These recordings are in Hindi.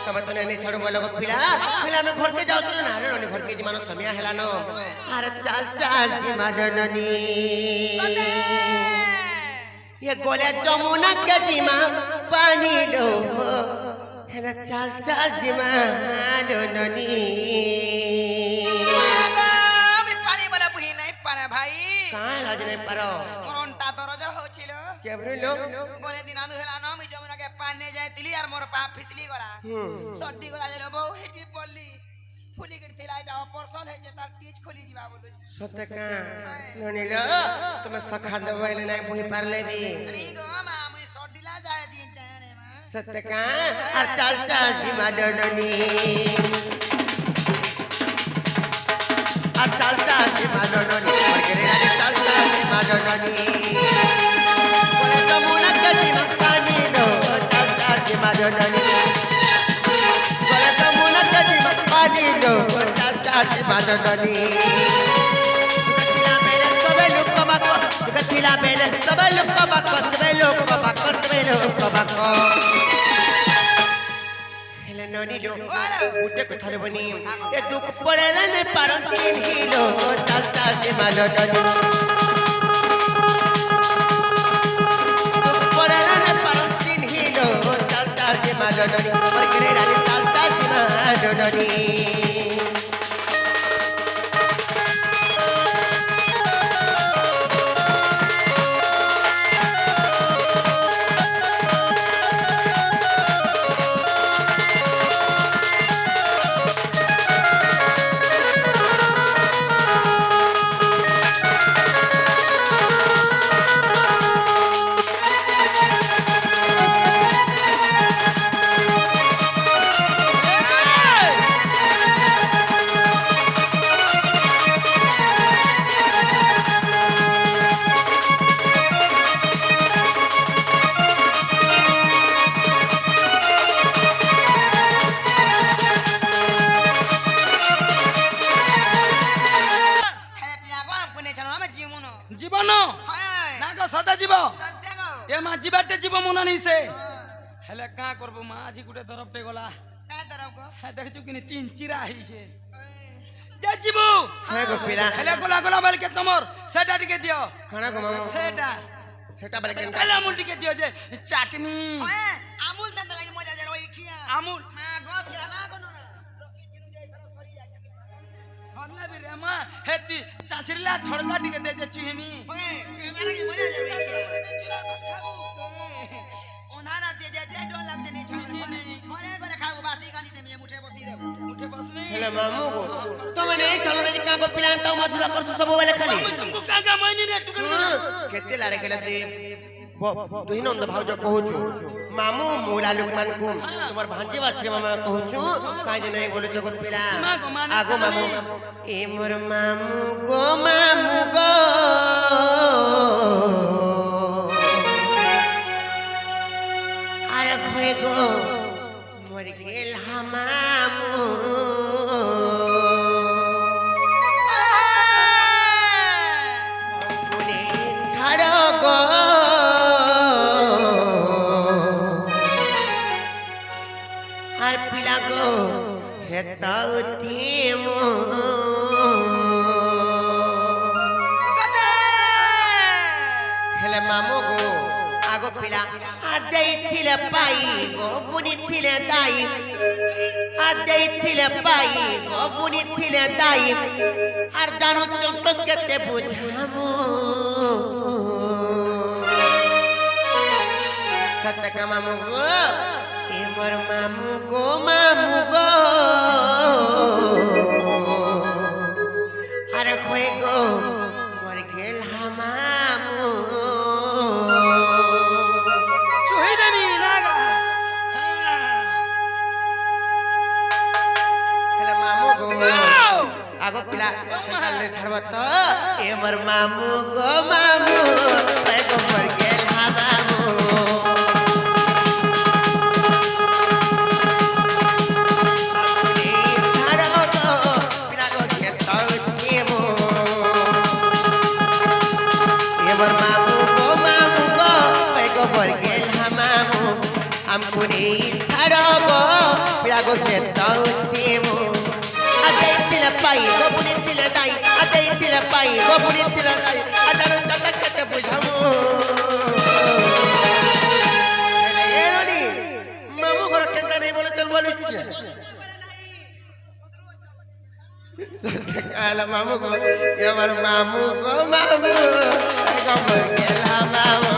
तब तो नहीं छड़ बोलो पिला पिला में घर के जाओ तो ना रे रोनी घर के जी मानो समय हेला नो अरे चल चल जी माननी ये गोले जमुना के जी मा पानी लो हेला चल चल जी माननी আমি পানি বলা বুঝি নাই পারে ভাই कहां लाज नहीं पारो মরণটা তো রজ হছিল के बोलो বলে দিন আদু হেলা না আমি যমুনাকে পানি যাইতিলি আর মোর পা ফিসলি গলা সর্দি গলা যাইলো বউ হেটি পড়লি ফুলি গিরতিলা এটা অপারেশন হইছে তার টিচ খুলি দিবা বলুছি सत्य का ननी लो तुम सखा दवाइले नहीं बुही पारले भी अरे गो मा मुई সর্দিলা যায় জি জানে মা सत्य का और चल चल जी माननी चल चल जी माननी और गिरे रानी चल चल जी माननी बोले जमुना के जी मा पानी लो चल चल जी माननी बोले जमुना के जी मा पानी लो चल चल जी माननी गथिला बेले सब लोग को बाको सब लोग को बाको सब लोग को बाको हेले ननी लो उठे को थाले बनी ए दुख पड़ेला ने पारंतीन हिलो चल चल जे मानो ननी दुख पड़ेला ने पारंतीन हिलो चल चल जे मानो ननी और करे रानी चल चल जे मानो ननी জীবন না গো সদা জীব এ মা জীবাটে জীব মনে নাই সে হেলে কা করব মা আজি গুটে দরবটে গলা কা দরব গো হ্যাঁ দেখছো কিনি তিন চিরা হইছে যে জীব হ্যাঁ গো পিলা হেলে গলা গলা বল কে তোমার সেটা টিকে দিও খানা গো মামা সেটা সেটা বলে কেন হেলে আমুল টিকে দিও যে চাটনি আমুল দেন লাগি মজা যার ওই খিয়া আমুল মা গো খিয়া না কোন না সন্না বি রে মা হেতি চাচিরলা ঠড়কা টিকে দে যে চুহেমি ওই তুই লাগি মজা যার ওই খিয়া ওনারা দিয়ে যে ডর লাগছে নি ছড় করে গলে খাবো বাসি গানি দে মে মুঠে বসি দেব मुठे बस में हेले मामू को तुम नहीं चलो रे का को प्लान तो मधुरा कर सब वाले खाली मैं तुमको काका मायनी रे टुकन केते लाड़े गेले ते दुही नंद भाउज कहूछु मामू मोला लुकमान को तुम्हार भांजे बाछरे मामा कहूछु काई जे नहीं बोले जगत पिला आगो मामू ए मोर मामू गो अरे खोए गो मोर गेल हमामू पुने छाड़ो गो আর পিলা গো হেতাও থিমো হেলে মামু গো আগো পিলা আদেইছিলে পাই গো বুনিছিলে দাই আদেইছিলে পাই গো বুনিছিলে দাই আর জানো চত কেতে বুঝামু সত্য কা মামু গো এমর মামু গো আরে হয়ে গো মর গেল হামামু चुही देनी नागा হেলে মামু গো আগো পিলা কালে ছাড়ব তো এমর মামু গো হয়ে গো মর গেল হামামু हमको नहीं छाड़ो गो पिला লাগো খেতাউতিমু আদেইতিলে পাই গোপুনিতিলে দাই আদেইতিলে পাই গোপুনিতিলে দাই আদালু চটকতে বুঝামু এলনি মামু ঘর কেনতা নেই বলে চল বলে কি সত্যি কালা মামু গো এবার মামু গো মামু গমর গেলা মামু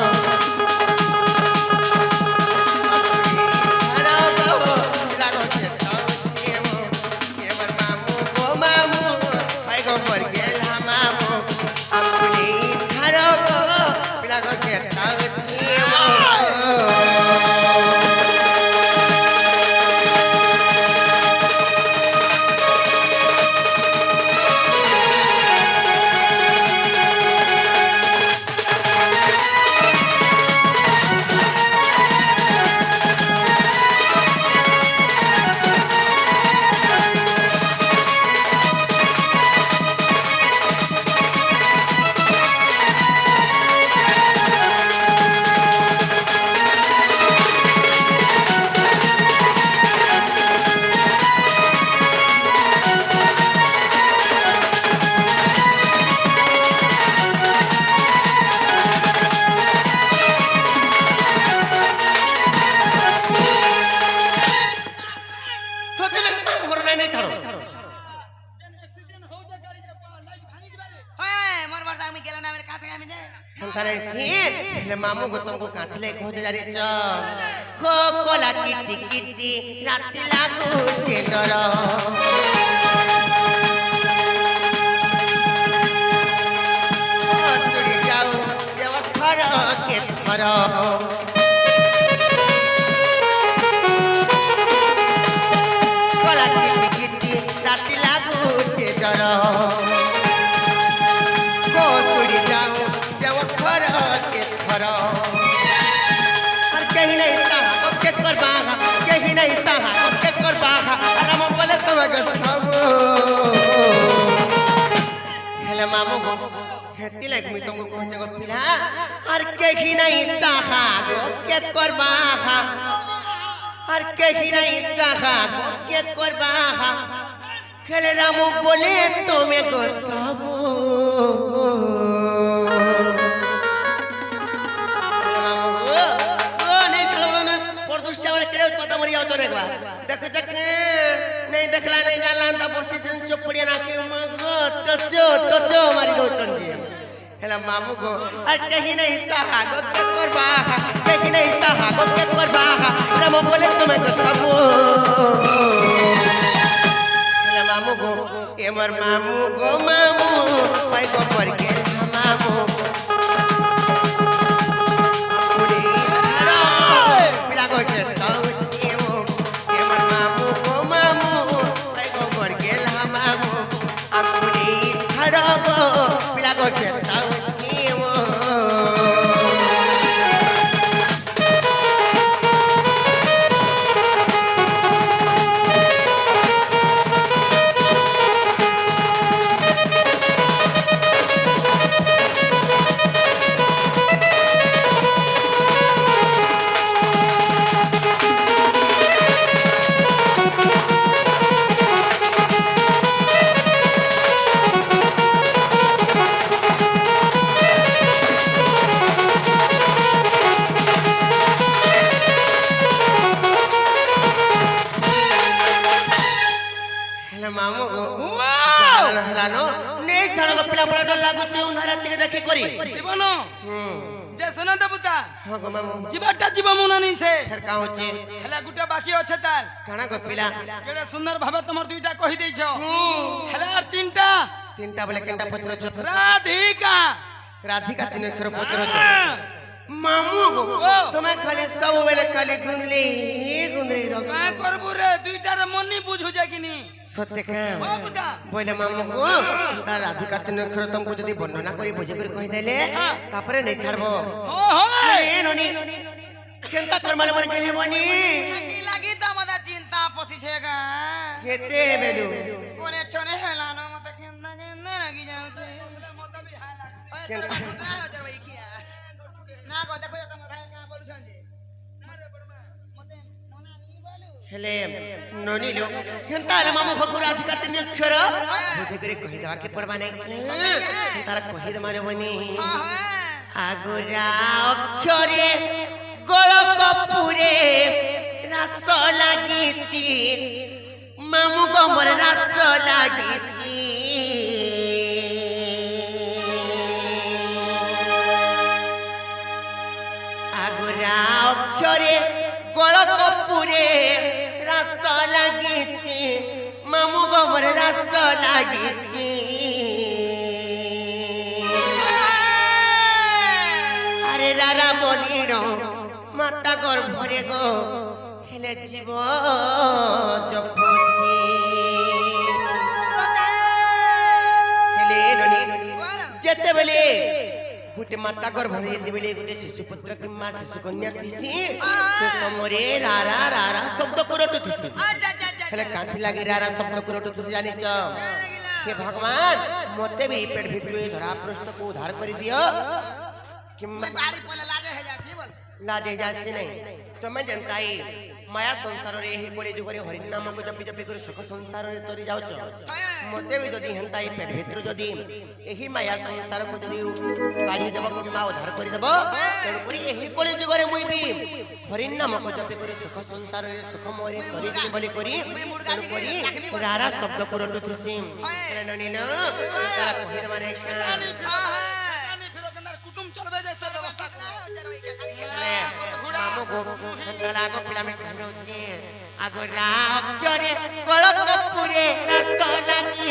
मामू को तुमको काथले खोज जारी च खो कोला किटी किटी राती लागू छे डर तुड़ी जाऊ जेव थर के थर कोला किटी किटी राती लागू छे डर खो तुड़ी जाऊ जेव थर के थर कहीं नहीं सहा के करबा कहीं नहीं सहा के करबा अरे हम बोले तुमके सब हेले मामू गो हेती लाइक मी तुमको कहचे गो पिला और कहीं नहीं सहा के करबा और कहीं नहीं सहा के करबा हेले रामू बोले तुमको सब देखो देख नहीं देखला नहीं जानला त बसी दिन चोपड़िया ना के मगो टचो मारी दो चंदी हेला मामू गो और कहीं नहीं सहा गो के करबा कहीं नहीं सहा गो के करबा राम बोले तुम्हें को सब हेला मामू गो एमर मामू गो मामू पाई गो पर के मामू पिला गो के জীবন যে শোনা দেবতা জীবটা জীব মনে নাই সে ফের কা হচ্ছে হেলা গুটা বাকি আছে তার কানা গো পিলা কেড়ে সুন্দর ভাবে তোমার দুইটা কহি দেইছ হেলা আর তিনটা বলে কেনটা পত্র ছ রাধিকা রাধিকা তিন অক্ষর পত্র ছ মামু গো তুমি খালি সব বেলে খালি গুন্দলি রক কা করবু রে দুইটার মনি বুঝু যায় কিনি সত্যি কাম বলে মামু গো তার রাধিকা তিন অক্ষর তুমको যদি বর্ণনা করি বুঝে করে কই দেলে তারপরে নেই ছাড়বো এ ননি চিন্তা কর মানে মনে কেলি বনি কি লাগি তো আমাদের চিন্তা পছিছে গা কেতে বেলু কোনে চনে হেলানো মত কেন্দা লাগি যাউছে কেন্দা পুত্রা হজর ভাই কিয়া না গো দেখো তোমার ভাই কা বলছন যে মতে মনা নি বলু हेले ननी लो केनता ले मामू घर पूरा अधिकार 3 अक्षर बुझे करे कहि देवा के पड़बा नहीं तारा कहि दे मारे बनी आगुरा अक्षरे गोल कपुरे रास लागिची मामू गमर रास लागिची आगुरा अक्षरे गोल कपुरे रास लागिची मामू गमर रास लागिची अरे रारा बोलिनो माता गर्भरे गो हेले जीव जपुची हेले ननी जेते बेले गुटे माता गर्भरे जेते बेले गुटे शिशुपुत्र किम्मा शिशु कन्या थिसी से समरे रारा रारा शब्द करटु थिसी हेले कांथि लागी रारा शब्द करटु थिसी जानि छ हे भगवान मते भी पेट भितरु धरा पृष्ठ को उद्धार करि दियो किम्मा बारी पले लाजे है जासी बोल लाजे जासी नहीं तो मैं जनताई माया संसार रे ही पड़े जो करे हरि नाम को जपि जपि कर सुख संसार रे तोरी जाउछ मते भी जदी हंताई पेट भितर जदी एही माया संसार को जदी काढी देब किमा उद्धार करि देब तेन करी एही कोले जो करे मुई भी हरि नाम को जपि कर सुख संसार रे सुख मोरे तोरी दिन बोली करी तेन करी रारा शब्द करटु थिसी ननी न तारा कहि दे माने कुटुम चलबे जैसे व्यवस्था मामू गो हंतला को पिला में कहनो छी आगोरा अक्षरे गोल कपुरे रास लागी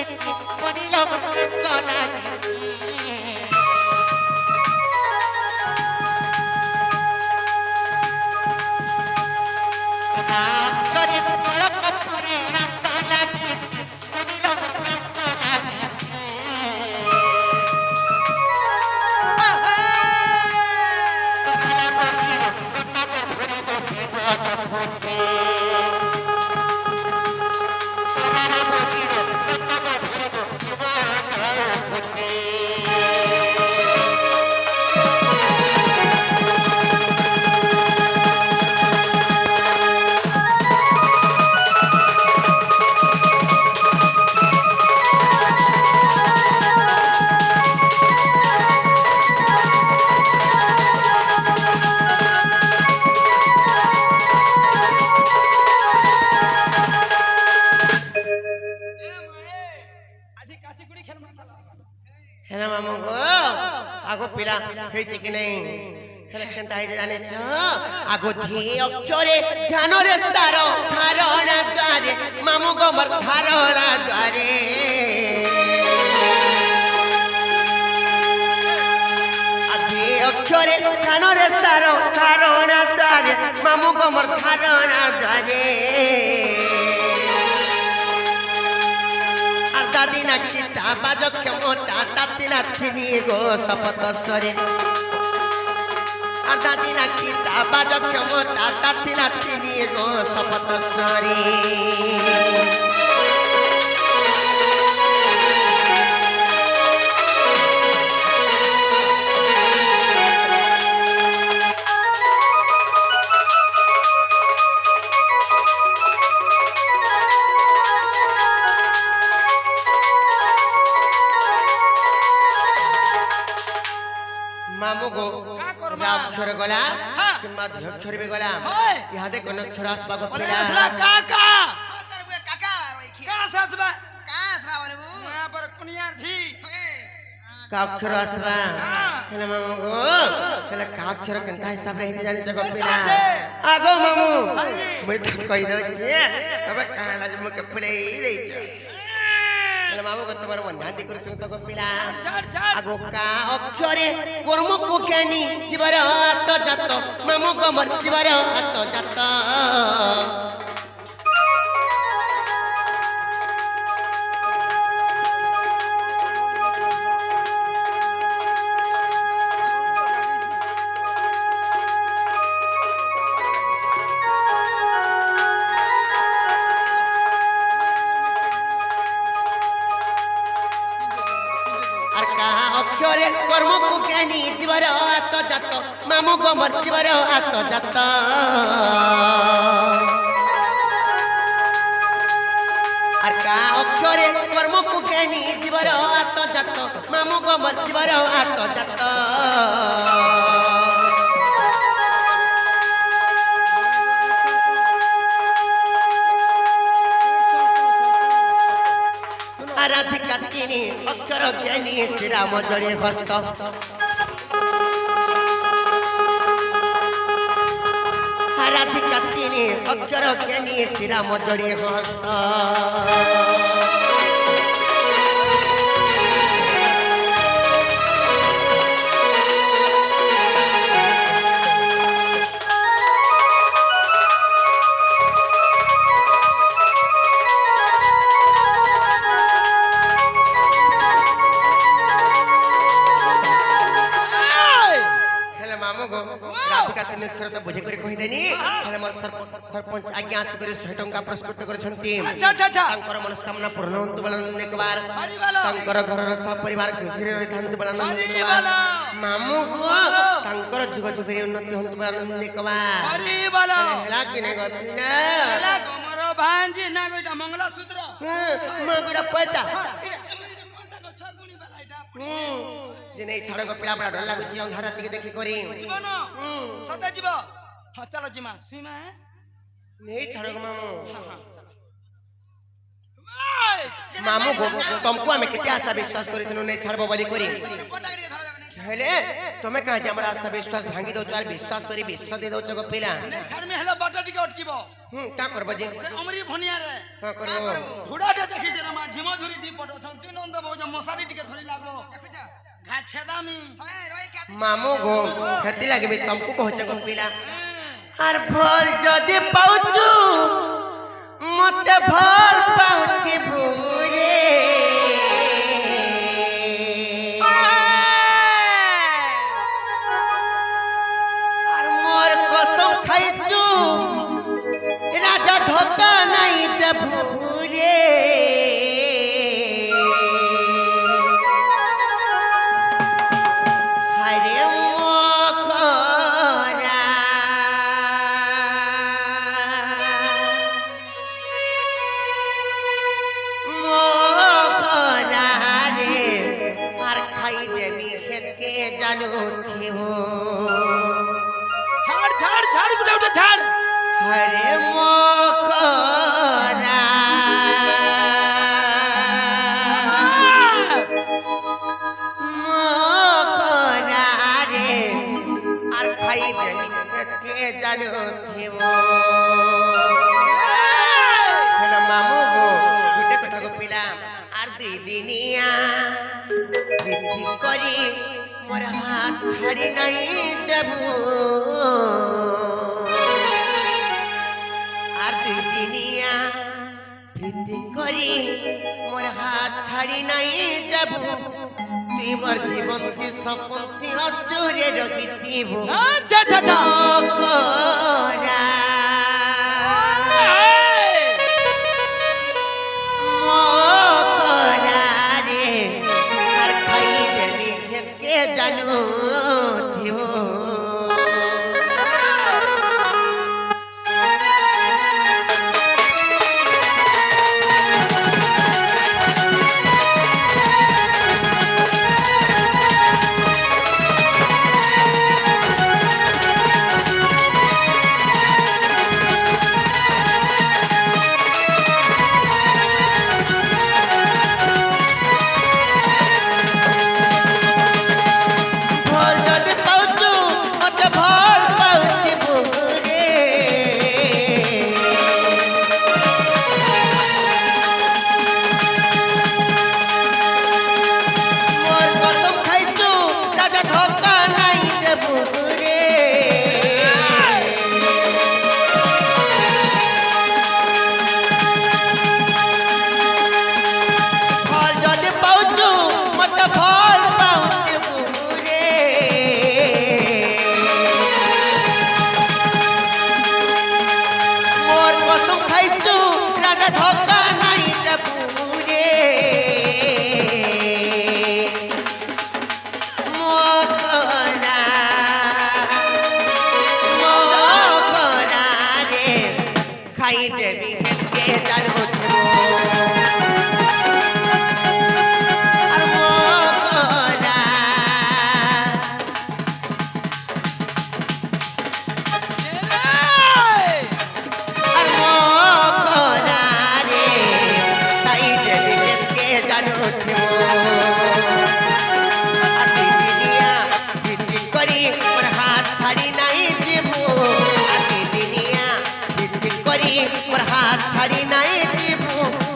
पदिलो रास लागी अक्षरे गोल कपुरे रास लागी पदिलो हेला मामू गो आगो पिला हेछि कि नहीं हेला केनता हे जाने छ आगो धी अक्षरे ध्यान रे सार धारणा द्वारे मामू गमर धारणा द्वारे आधी अक्षरे ध्यान रे सार धारणा द्वारे मामू गमर धारणा द्वारे दादी ना किटा बाजो क्षमता ताती ना थिनी गो सपतसरे दादी ना किटा बाजो क्षमता ताती ना थिनी गो सपतसरे मामू गो राक्षर गला किंवा ध्यक्षर भी गला यादे कोन अक्षर आसबा को पिला असला काका तोर बुए काका रोइखी का ससबा बोले बु यहां पर कुनियार जी का अक्षर आसबा हेले मामू गो हेले का अक्षर केनता हिसाब रे हेते जानि जग पिला आगो मामू मैं त कहि दे के तबे काला जे मके फुले रे हेले मामू को तुम्हारे मन ध्यान दिकर सुन तो को पिला आगो का अक्षरे कर्म को ज्ञानी जीवर आत जात मामू गमर जीवर आत जात अक्षरे कर्म को ज्ञानी जीवर आत जात मामू गमर जीवर आत जात অক্ষরে কর্মକୁ জ্ঞানী জীবর আত্মজাত মামু গমর জীবর আত্মজাত আরাধিকা তিনি অক্ষর জ্ঞানী শ্রীরাম জড়ে হস্ত আরাধিকা তিনি অক্ষর জ্ঞানী শ্রীরাম জড়ে হস্ত অক্ষর তো বুঝে করে কহিদেনি হেলে মোর सरपंच आज्ञा आसिक 100 टंका पुरस्कृत करछंती अच्छा अच्छा अच्छा तांकर मनस्कामना पूर्ण होंतु बलन एक बार हरि वाला तांकर घरर सब परिवार खुशी रे रहिथांतु बलन हरि वाला मामू को तांकर जुग जुगरे उन्नति होंतु बलन एक बार हरि वाला हेला किने गपिना हेला कमरो भांजी ना गोटा मंगलसूत्र म गोटा पैता छगुनी वाला एटा जे नै छाड़ गपिला बड़ा डर लागुची अंधार राति के देखि करी जीवन सदा जीव हां चलो जीमा सीमा है नहीं छाड़ गो मामू हां चलो मामू को तुमको हमें कितना आशा विश्वास करी तनु नहीं छाड़बो बोली करी हेले तुमे कह जे हमरा आशा विश्वास भांगी दो चार विश्वास करी विश्वास दे दो चगो पिला नहीं छाड़ में हेला बटा टिके अटकीबो का करबो जी से अमरी भनिया रे का करबो घुडाटे देखि जे मा झिमो झुरी दी पटो छन तीन नंद बहु मसारी टिके धरि लागलो घा छेदामी मामू गो खेती लागे में तुमको कहचे गो पिला आर फल जदी पाउचू मते फल पाउती बुरे आर मोर कसम खाइचू राजा धोखा नहीं देबुरे हरे मोखरा मोखरा रे मार खाई देवी खेत के जानू थिवो झाड़ झाड़ झाड़ गुडा उठा झाड़ हरे मोखरा मोखरा रे आर खाई देवी खेत के जानू थिवो हेलो मामू गो गुटे कथा को पिला आर दुई दिनिया विधि करी मोर हाथ छाड़ी नहीं देबू आर दुई दिनिया विधि करी मोर हाथ छाड़ी नहीं देबू तुई मोर जीवन थी सपन थी अचूरे रखिथिबू अच्छा अच्छा अच्छा मोखरा मोखरा रे आर खाई देवी खेत के जानू थिवो ছাড়ি নাই দিব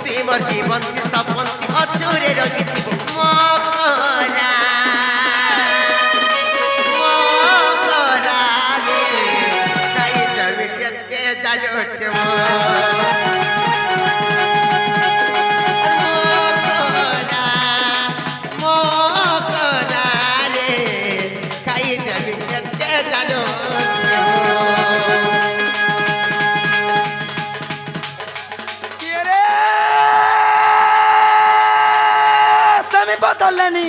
তুই মোর জীবন সপন অচুরে রখিথিবু মকরা মকরা রে খাই যাবি কেতে জানুতে মকরা মকরা রে খাই যাবি কেতে জানুতে কে রে স্বামী বদললেনি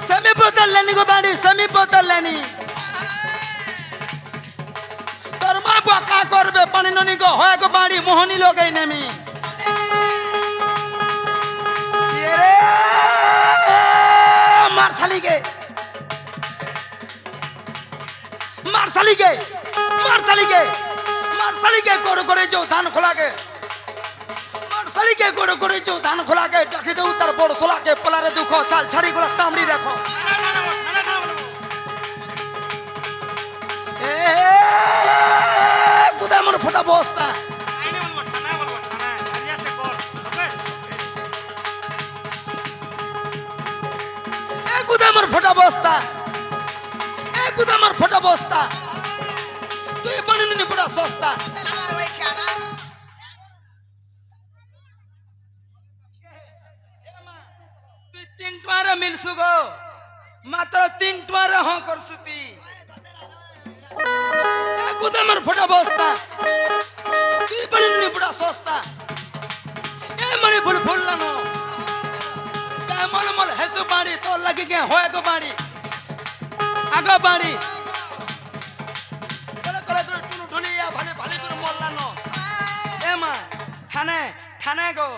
স্বামী বদললেনি গো বাড়ি স্বামী বদললেনি তোর মা বুয়া কা করবে পানি ননি গো হয় গো বাড়ি মোহনি লগাই নেমি কে রে মারসালিকে মারসালিকে মারসালিকে মারসালিকে করে যাও ধান খোলাকে মারসালিকে করে যাও ধান খোলাকে ডাকি দেও তার বড় সোলাকে পলারে দুঃখ চাল ছাড়ি গুলা কামড়ি দেখো এ কোথায় মনে ফোটা বস্তা এ কোথায় আমার ফোটা বস্তা এ কোথায় আমার ফোটা বস্তা তুই বানিয়ে বড় সস্তা আমার ওই খানা তুই 3 টাকা মিলছু গো মাত্র 3 টাকা হ করছু তুই এ কোথায় আমার ফোটা বস্তা তুই বানিয়ে বড় সস্তা এ মানে ফুল ফুললানো তাই মনে মনে হেসু বাড়ি তোর লাগি গে হয় গো বাড়ি আগো বাড়ি করে করে করে টুনু ঢুলিয়া ভালে ভালে করে মল্লানো এ মা থানে থানে গো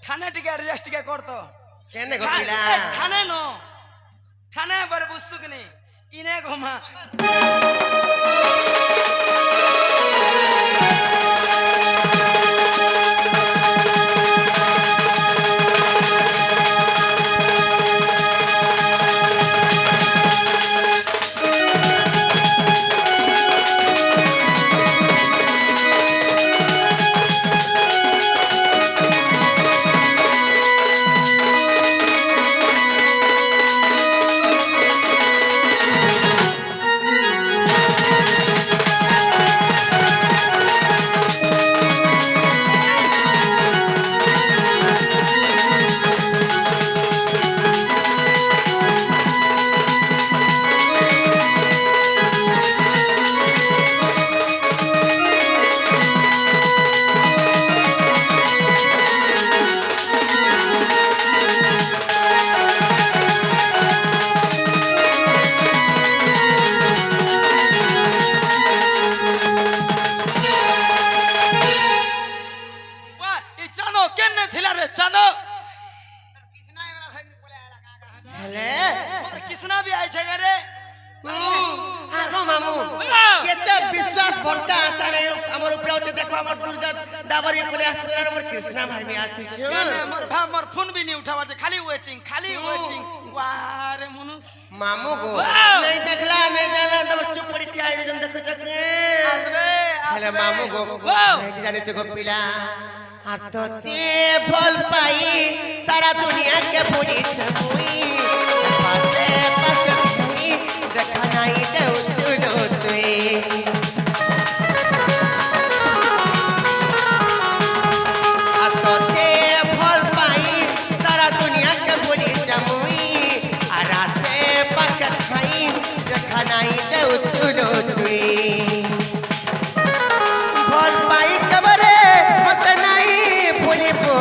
থানে টিকে অ্যাডজাস্ট টিকে করতো কেনে গপিলা থানে নো থানে বড় বুঝতো কিনি ইনে গো মা চাঁদো কৃষ্ণা এগুলা ভাগি বলে আলা কাকা হাটা হেলে মোর কৃষ্ণা भी आइছে रे আগো মামু কেতে বিশ্বাস ভরসা আশা রে আমার উপরে আছে দেখো আমার দুর্জত ডাবরি বলে আসছে আর আমার কৃষ্ণা ভাই বি আসিছ মোর ভাব মোর ফোন भी नहीं उठावा खाली वेटिंग वारे मनुष मामू गो वाह! नहीं देखला तब चुप पड़ी ठिया जन देखो जके आसबे हेले मामू गो वाह! नहीं जाने तो गोपिला आ तो ते भल पाई सारा दुनिया के पूरी छमुई पासे पासे छमुई देखा नहीं दे उचलो तुई आ तो ते भल पाई सारा दुनिया के पूरी छमुई आरा से पाके खाई देखा नहीं दे उचलो तुई भल पाई कबरे मत नहीं भूलिबो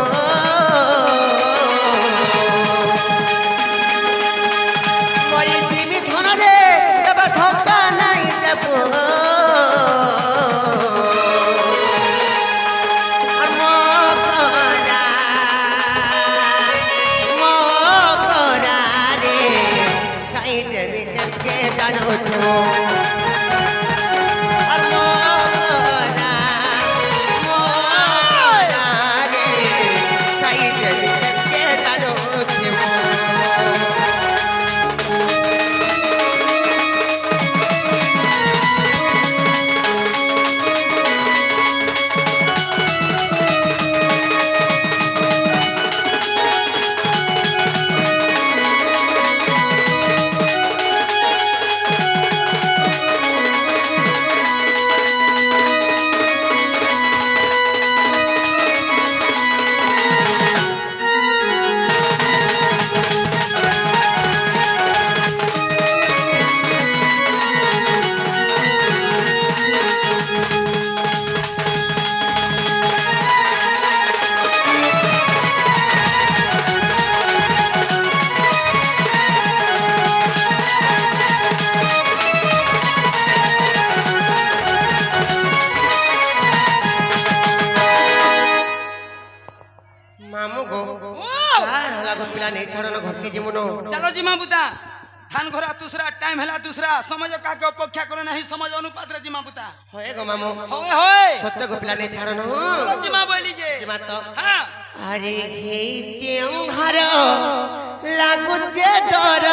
पिला नहीं छाड़न घर की जीवन चलो जिमा बुता धान घरा दूसरा टाइम हैला दूसरा समझ काके अपेक्षा करे नहीं समझ अनुपात रे जिमा बुता होए गो मामू होए होए सत्य को पिला नहीं छाड़न चलो जिमा बोली जे जिमा तो हां अरे हे चेंघर लागु जे डर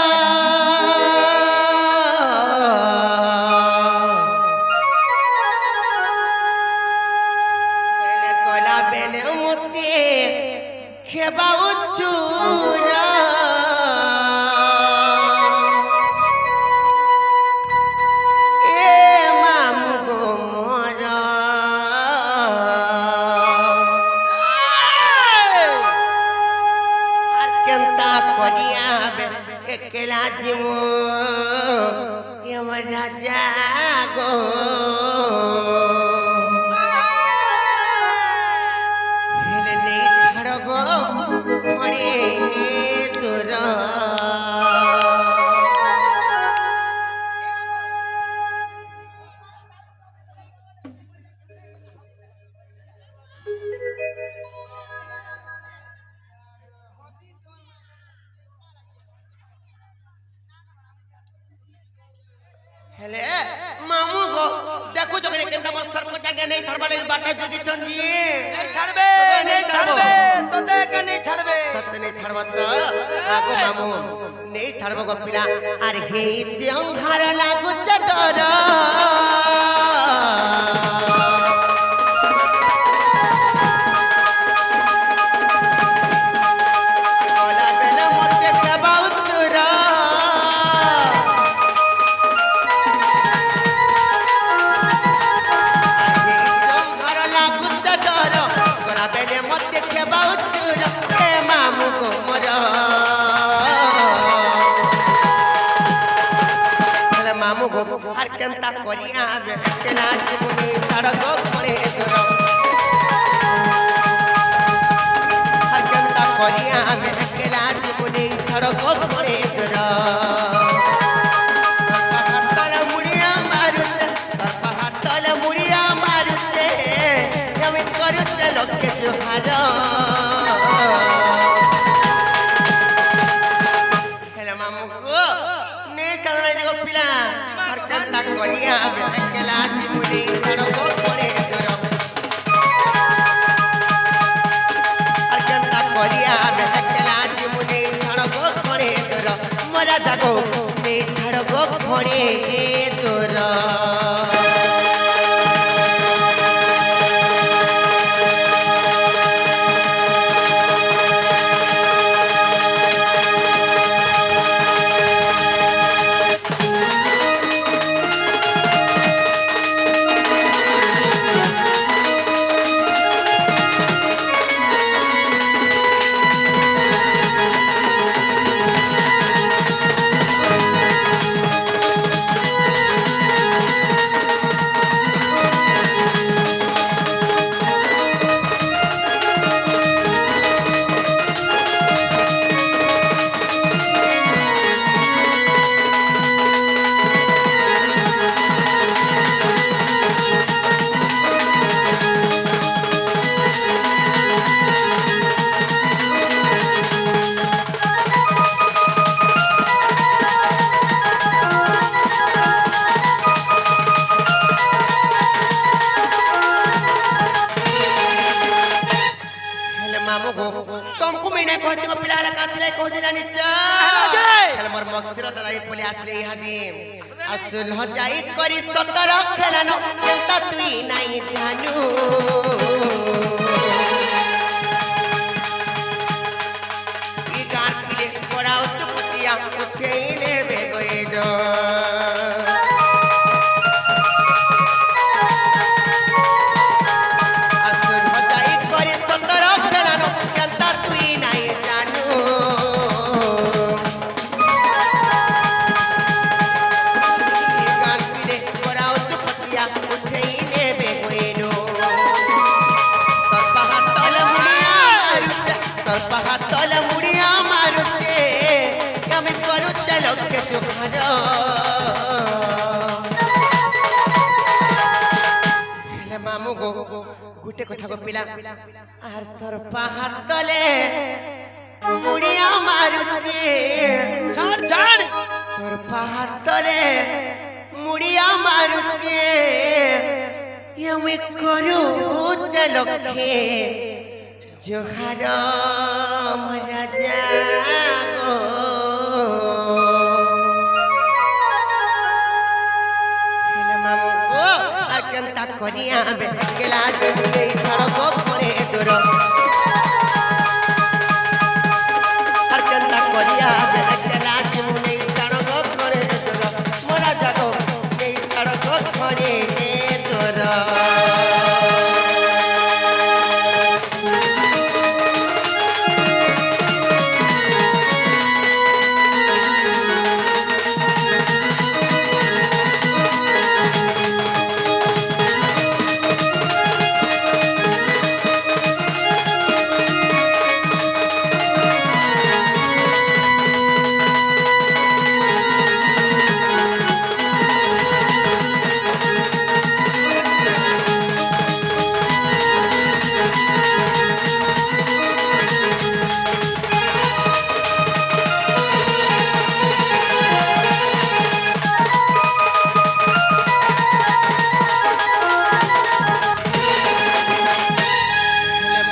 बेले कोला बेले मुते खेबा उचूरा एकला जीवो यम राजा गो हेले नहीं छड़ गो खड़े दूर हेले मामू गो देखो जो करे केंदा मोर सरपंच आगे नहीं छड़बा ले बाटा जगी चंजी नहीं छड़बे तो देख नहीं छड़बे सत्य नहीं छड़बा तो आगो मामू नहीं छड़बो गो पिला अरे हे चंघार लागु चटर कोला बेले मते केबा उतरा बेले मत खेबा उचुर ए मामू को मोर हेले मामू गो हर केंता करिया बेला जीवनी छड़ गो पड़े तोर हर केंता करिया बेला जीवनी छड़ गो पड़े तोर हातल मुड़िया मारुते हातल मुड़िया मारुते यम करुते लोके जुहार हेले मामू को ने चलना जो पिला हर कंता करिया बेला जीवनी छड़ गो पड़े तोर हर कंता करिया बेला जीवनी छड़ गो पड़े तोर मोरा जागो ने छड़ गो पड़े तोर तुमको मैंने कहते को पिला लगा तिले कहते जानी चल मोर मक्सिर दादा बोले आसले इहादी असल हो जाई करी सतर खेलानो केंता तुई नाही जानू ई गान पिले पड़ाओ तो पतिया उठेइने बेगोए दो मामू गुटे कथा को पिला आर तोर पाहात तले মুড়িয়া মারুছে ছাড় ছাড় তোর পাহাড় তলে মুড়িয়া মারুছে আমি করুছে লক্ষ্যে জোহার রাজা গো হেলে মামু গো আর কেনতা করিয়া বেকেলা দিলে ধর গো করে দূর আর কেনতা করিয়া বেকেলা দিলে ধর গো করে দূর মোরা জাগো এই ধর গো করে দূর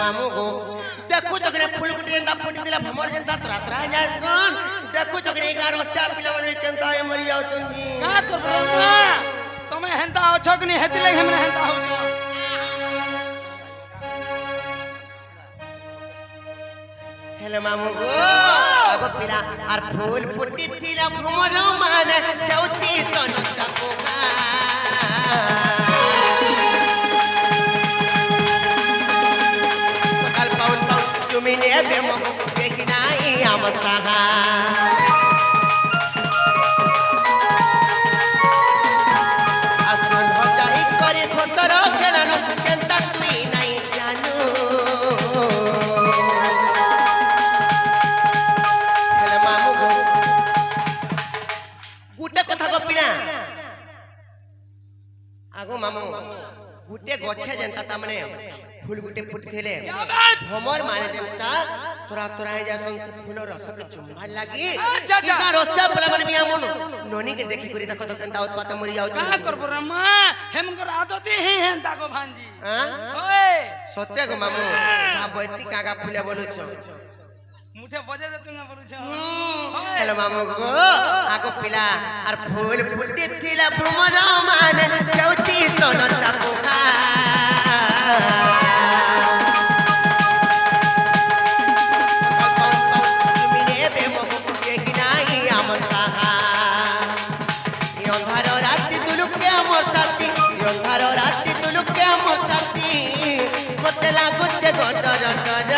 मामू गो देखो जगने फूल गुटी जेंता फुटी दिला भमर जेंता त्रात्रा जासन देखो जगने गारो से पिला मन केंता मरि जाउ चंगी का करबो ना तमे हेंता अछक नि हेति लाग हमने हेंता हो छ हेले मामू गो आगो पिला आर फूल फुटी दिला भमर माने केउती सन सकोगा তুমি নেবে দেখি নাই আমার সাহা আসন হজাই করে ভতর গেলানো কেনতা তুই নাই জানো হেলে মামু গো গুটে কথা গপিলা আগো মামু गुटे गछे जेंता ता माने फूल गुटे फुट थेले भमर माने जेंता तोरा तोरा जा संग फूल रस के चुम्मा लागी अच्छा अच्छा का रस पला माने बिया मन नोनी के देखि करी देखो तो केंता उत्पात मरि जाउ का करबो रमा हेमकर आदत ही हेंता को भांजी हां ओए सत्य गो मामू का बैती कागा फूले बोलु छ मुठे बजे दे तुंगा बोलु छ हेलो मामू गो आगो पिला आर फूल फुटी थिला भमर माने केउती सोन चापुखा मते लागुचे गटर गटर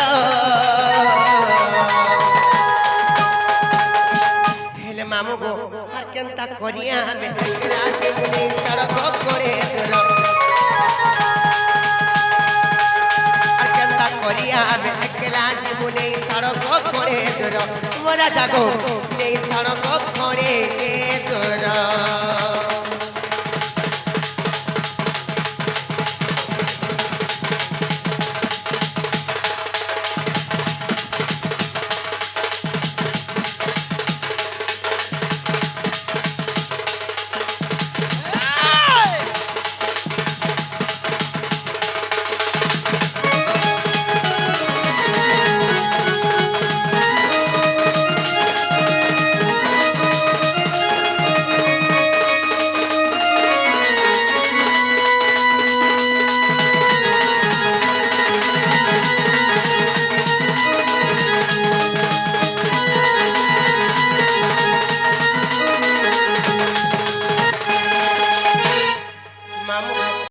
हेले मामू गो हर केनता करिया हमें केला देबनी तरक करे दर हर केनता करिया हमें केला देबनी तरक करे दर मोरा जागो नहीं तरक